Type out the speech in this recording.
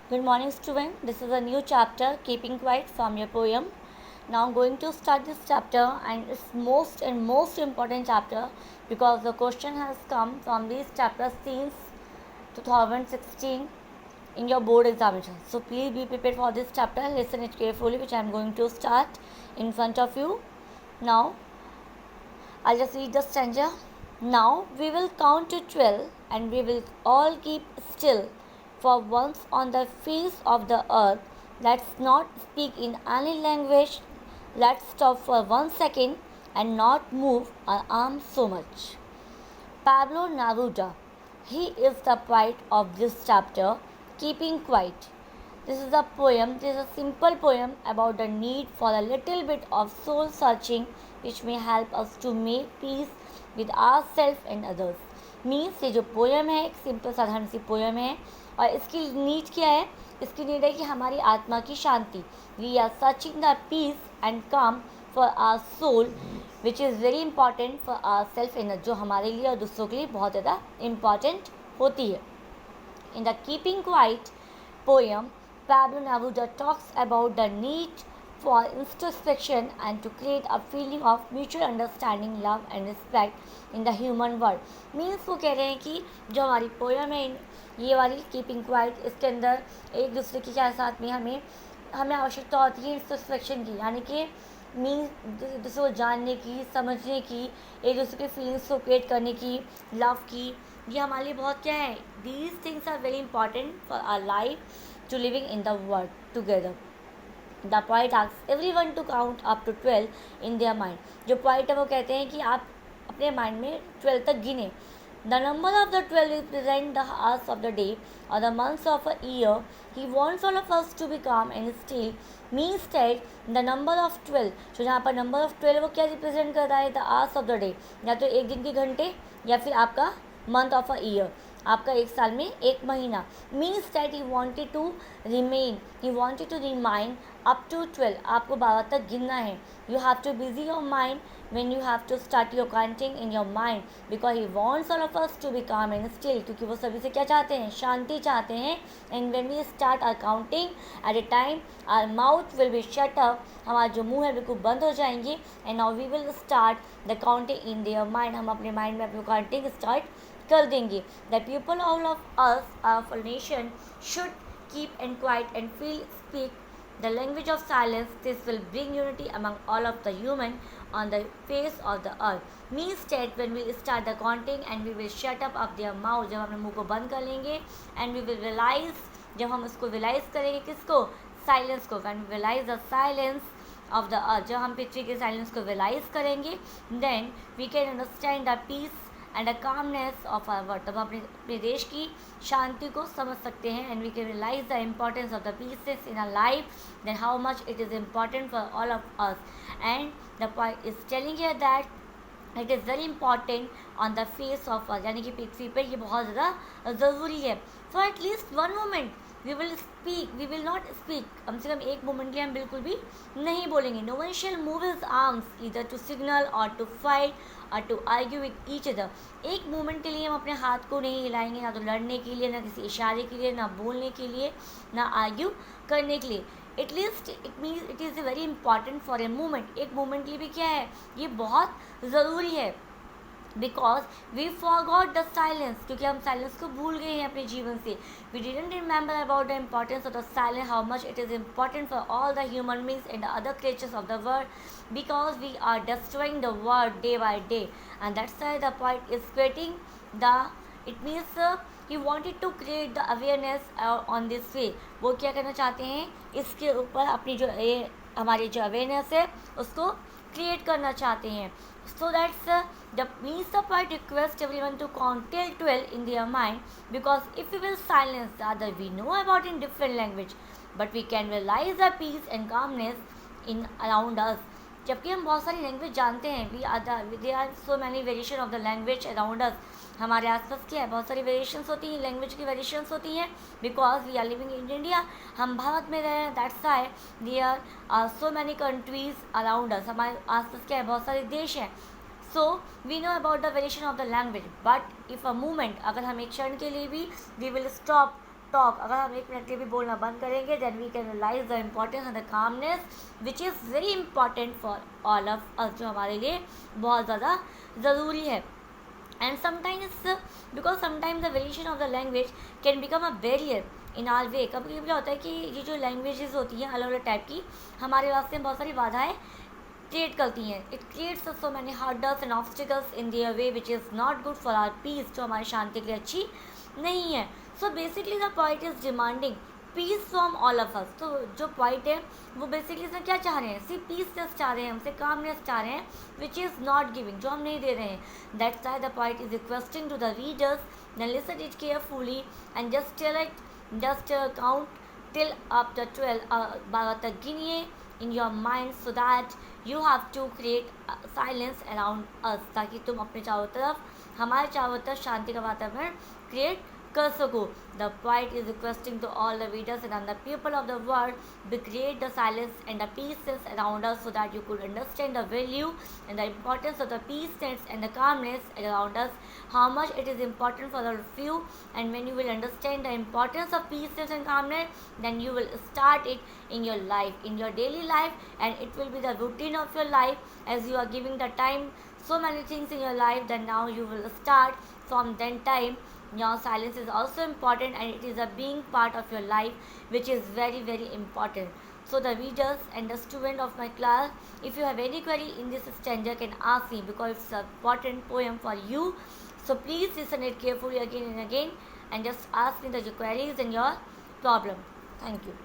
Good morning, student. This is a new chapter, Keeping Quiet, from your poem. Now, I'm going to start this chapter, and it's most important chapter because the question has come from this chapter since 2016 in your board examination. So, please be prepared for this chapter. Listen it carefully, which I'm going to start in front of you. Now, I'll just read the stanza. Now we will count to 12 and we will all keep still. For once on the face of the earth, let's not speak in any language. Let's stop for 1 second and not move our arms so much. Pablo Neruda. He is the poet of this chapter, Keeping Quiet. This is a poem, this is a simple poem about the need for a little bit of soul searching which may help us to make peace with ourselves and others. Means ये जो poem है एक simple साधारण सी poem है और इसकी need क्या है? इसकी नीड है कि हमारी आत्मा की शांति. We are searching the peace and calm for our soul which is very important for our self energy, जो हमारे लिए और दूसरों के लिए बहुत ज़्यादा इम्पॉर्टेंट होती है. In the keeping quiet poem, Pablo Neruda talks about the need for introspection and to create a feeling of mutual understanding, love and respect in the human world. Means वो कह रहे हैं कि जो हमारी पोएम है ये वाली कीपिंग क्वाइट, इसके अंदर एक दूसरे के साथ में हमें आवश्यकता होती है इंट्रोस्पेक्शन की, यानी कि मीन्स दूसरे को जानने की, समझने की, एक दूसरे के फीलिंग्स को क्रिएट करने की, लव की. ये हमारे लिए बहुत क्या है? These things are very important for our life to living in the world together. The point asks everyone to count up to 12 in their mind. जो पॉइंट है वो कहते हैं कि आप अपने माइंड में 12 तक गिने. The number of the 12 represent the hours of the day or the months of a year. He wants all of us to be calm and still. Means that the number of 12, जो जहाँ पर number of 12 वो क्या represent कर रहा है? The hours of the day, या तो एक दिन के घंटे या फिर आपका मंथ ऑफ अ ईयर, आपका एक साल में एक महीना. Means that he wanted to remind up to 12. आपको 12 तक गिनना है. You have to busy your mind when you have to start your counting in your mind because he wants all of us to be calm and still, क्योंकि वो सभी से क्या चाहते हैं? शांति चाहते हैं. and when we start our counting at a time our mouth will be shut up, हमारा जो मुंह है बिल्कुल बंद हो जाएंगे. and now we will start the counting in their mind, हम अपने माइंड में अपनी काउंटिंग स्टार्ट कर देंगे. the people all of us of a nation should keep and quiet and feel speak the language of silence. This will bring unity among all of the human on the face of the earth. Means that when we start the counting and we will shut up their mouth, जब हम अपने मुंह को बंद कर लेंगे, and we will realize, जब हम उसको realize करेंगे किसको? Silence को. when we realize the silence of the earth, जब हम पृथ्वी के silence को realize करेंगे, then we can understand the peace and a calmness of our world. तब अपने देश की शांति को समझ सकते हैं. And we can realize the importance of the pieces in our life, then how much it is important for all of us. And the point is telling here that it is very important on the face of earth, यानी कि पृथ्वी पर ये बहुत ज़्यादा ज़रूरी है. So at least one moment we will not speak. कम से कम एक मोमेंट के लिए हम बिल्कुल भी नहीं बोलेंगे. No one shall move his arms either to signal और टू फाइट और to argue with each other. एक मोमेंट के लिए हम अपने हाथ को नहीं हिलाएंगे, ना तो लड़ने के लिए, ना किसी इशारे के लिए, ना बोलने के लिए, ना आर्ग्यू करने के लिए. At least it means it is very important for a moment. एक मोमेंट के लिए भी क्या है? ये बहुत ज़रूरी है. Because we forgot the silence, क्योंकि हम साइलेंस को भूल गए हैं अपने जीवन से. We didn't remember about the importance of the silence, how much it is important for all the human beings and the other creatures of the world, because we are destroying the world day by day. And that's why the point is creating the, it means he wanted to create the awareness on this way. वो क्या करना चाहते हैं? इसके ऊपर अपनी जो हमारी जो अवेयरनेस है उसको क्रिएट करना चाहते हैं. So that's the means the poet requests everyone to count till 12 in their mind, because if we will silence the other we know about in different language, but we can realize the peace and calmness in around us. जबकि हम बहुत सारी language जानते हैं, there are so many variation of the language around us. हमारे आसपास क्या है? बहुत सारी वेरिएशंस होती हैं, लैंग्वेज की वेरिएशंस होती हैं. Because we are living in India, हम भारत में रहे हैं. That's why there are so many countries around us. हमारे आसपास क्या है? बहुत सारे देश हैं. So we know about the variation of the language. But if a moment, अगर हम एक क्षण के लिए भी वी विल स्टॉप टॉक, अगर हम 1 मिनट के लिए भी बोलना बंद करेंगे, then we can realize the importance and the commonness which is very important for all of us, जो हमारे लिए बहुत ज़्यादा ज़रूरी है. And sometimes because sometimes the variation of the language can become a barrier in our way. कभी कभी क्या होता है कि ये जो लैंग्वेजेस होती हैं अलग अलग टाइप की, हमारे वास्ते बहुत सारी बाधाएं क्रिएट करती हैं. It creates so many hurdles and obstacles in their way which is not good for our peace, जो हमारी शांति के लिए अच्छी नहीं है. So basically the point is demanding peace from all of us. तो जो पॉइंट है वो बेसिकली इसमें क्या चाह रहे हैं, सिर्फ पीसनेस चाह रहे हैं हमसे, कामनेस चाह रहे हैं, विच इज़ नॉट गिविंग, जो हम नहीं दे रहे हैं. That's why the point is requesting to the readers, then listen it carefully and just count till up to 12 बारह तक गिनिए in your mind, so that you have to create silence around us, ताकि तुम अपने चारों तरफ, हमारे चारों तरफ शांति का वातावरण क्रिएट कर सको. The poet is requesting to all the readers and the people of the world to create the silence and the peace around us, so that you could understand the value and the importance of the peace and the calmness around us, how much it is important for all of you. And when you will understand the importance of peace and calmness, then you will start it in your life, in your daily life, and it will be the routine of your life. As you are giving the time so many things in your life, then now you will start from then time. Your silence is also important, and it is a being part of your life, which is very very important. So the readers and the student of my class, if you have any query in this stanza, can ask me, because it's an important poem for you. So please listen it carefully again and again, and just ask me the queries and your problem. Thank you.